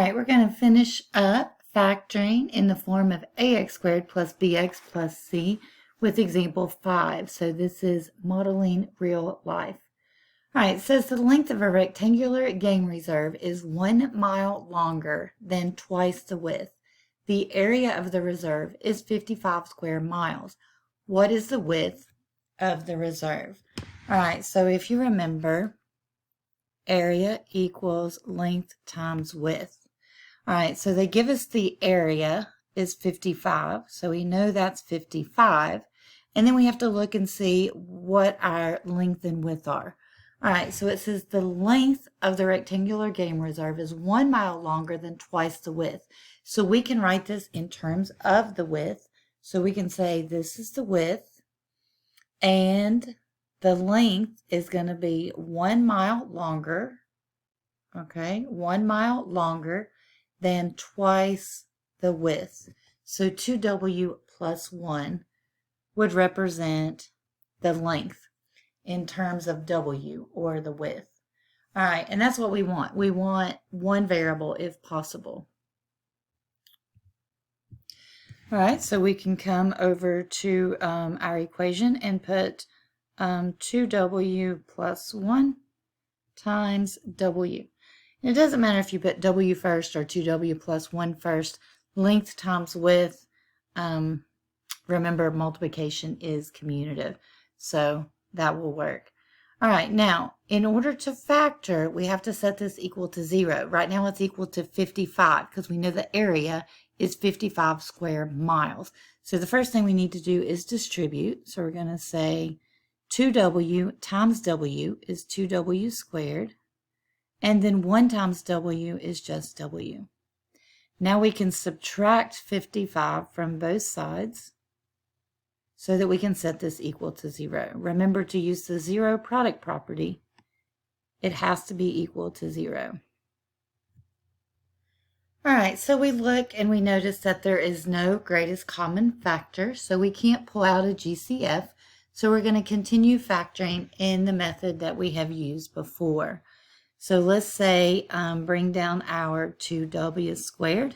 right, we're going to finish up factoring in the form of ax squared plus bx plus c with example 5. So this is modeling real life. All right, it says the length of a rectangular game reserve is 1 mile longer than twice the width. The area of the reserve is 55 square miles. What is the width of the reserve? All right, so if you remember, area equals length times width. All right, so they give us the area is 55, so we know that's 55. And then we have to look and see what our length and width are. All right, so it says the length of the rectangular game reserve is 1 mile longer than twice the width. So we can write this in terms of the width. So we can say this is the width, and the length is going to be 1 mile longer, okay, 1 mile longer than twice the width. So 2w plus 1 would represent the length in terms of w, or the width. All right, and that's what we want. We want one variable if possible. All right, so we can come over to our equation and put 2w plus 1 times w. And it doesn't matter if you put w first or 2w plus 1 first. Length times width, remember multiplication is commutative, so that will work. All right, now in order to factor, we have to set this equal to 0. Right now it's equal to 55 because we know the area is 55 square miles. So the first thing we need to do is distribute. So we're going to say 2w times w is 2w squared, and then 1 times w is just w. Now we can subtract 55 from both sides so that we can set this equal to 0. Remember to use the zero product property. It has to be equal to 0. All right, so we look and we notice that there is no greatest common factor, so we can't pull out a GCF. So we're going to continue factoring in the method that we have used before. So let's say bring down our 2w squared.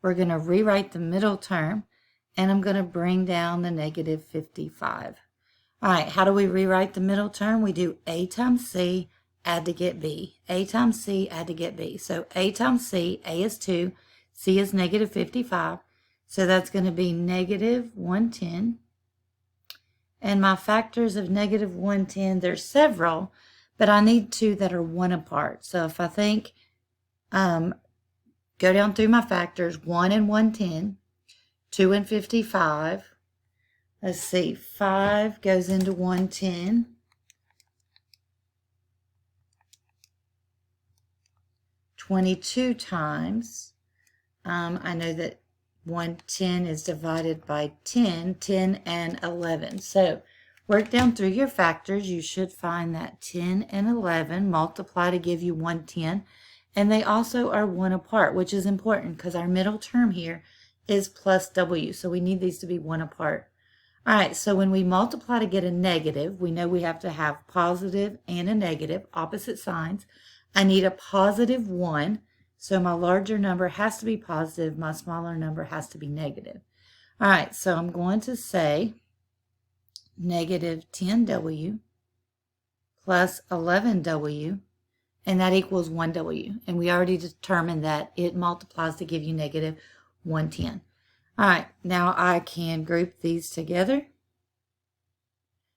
We're going to rewrite the middle term, and I'm going to bring down the negative 55. All right, how do we rewrite the middle term? We do a times c, add to get b. A times c, add to get b. So a times c, a is 2, c is negative 55. So that's going to be negative 110. And my factors of negative 110, there's several, but I need 2 that are 1 apart. So if I think, go down through my factors, 1 and 110, 2 and 55. Let's see, 5 goes into 110. 22 times. I know that 110 is divided by 10, 10 and 11. So work down through your factors. You should find that 10 and 11 multiply to give you 110. And they also are 1 apart, which is important because our middle term here is plus w. So we need these to be 1 apart. All right, so when we multiply to get a negative, we know we have to have positive and a negative, opposite signs. I need a positive 1, so my larger number has to be positive, my smaller number has to be negative. All right, so I'm going to say negative 10w plus 11w, and that equals 1w. And we already determined that it multiplies to give you negative 110. All right, now I can group these together.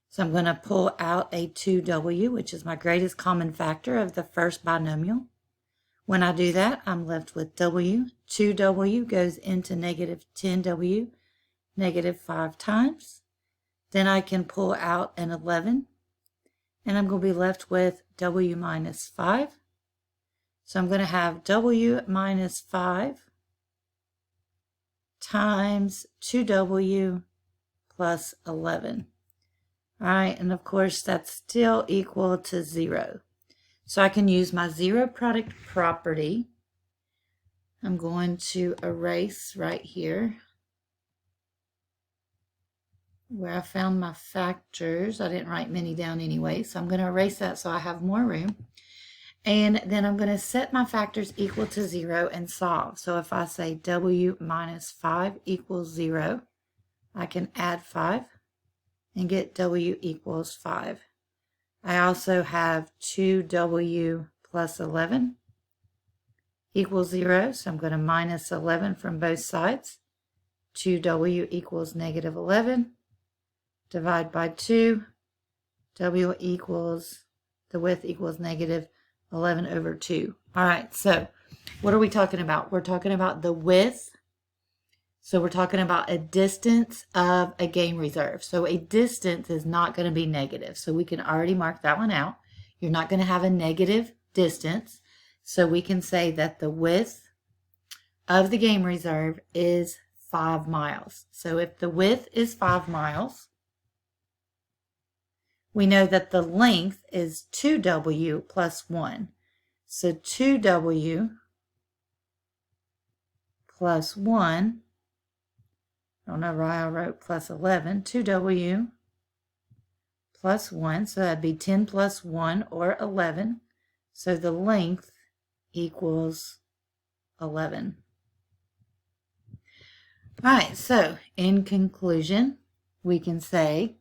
So I'm going to pull out a 2w, which is my greatest common factor of the first binomial. When I do that, I'm left with w. 2w goes into negative 10w, negative 5 times. Then I can pull out an 11, and I'm going to be left with w minus 5. So I'm going to have w minus 5 times 2w plus 11. All right, and of course that's still equal to 0. So I can use my zero product property. I'm going to erase right here where I found my factors. I didn't write many down anyway, so I'm going to erase that so I have more room. And then I'm going to set my factors equal to 0 and solve. So if I say w minus 5 equals 0, I can add 5 and get w equals 5. I also have 2w plus 11 equals 0, so I'm going to minus 11 from both sides. 2w equals negative 11. Divide by 2. W equals, the width equals negative 11 over 2. All right, so what are we talking about? We're talking about the width. So we're talking about a distance of a game reserve. So a distance is not going to be negative. So we can already mark that one out. You're not going to have a negative distance. So we can say that the width of the game reserve is 5 miles. So if the width is 5 miles, we know that the length is 2w plus 1. So 2w plus 1, I don't know why I wrote plus 11, 2w plus 1, so that'd be 10 plus 1 or 11. So the length equals 11. All right, so in conclusion, we can say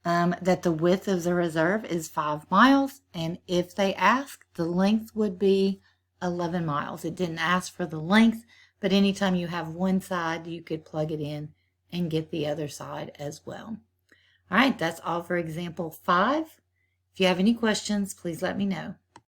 that the width of the reserve is 5 miles, and if they ask, the length would be 11 miles. It didn't ask for the length, but anytime you have one side, you could plug it in and get the other side as well. All right, that's all for example 5. If you have any questions, please let me know.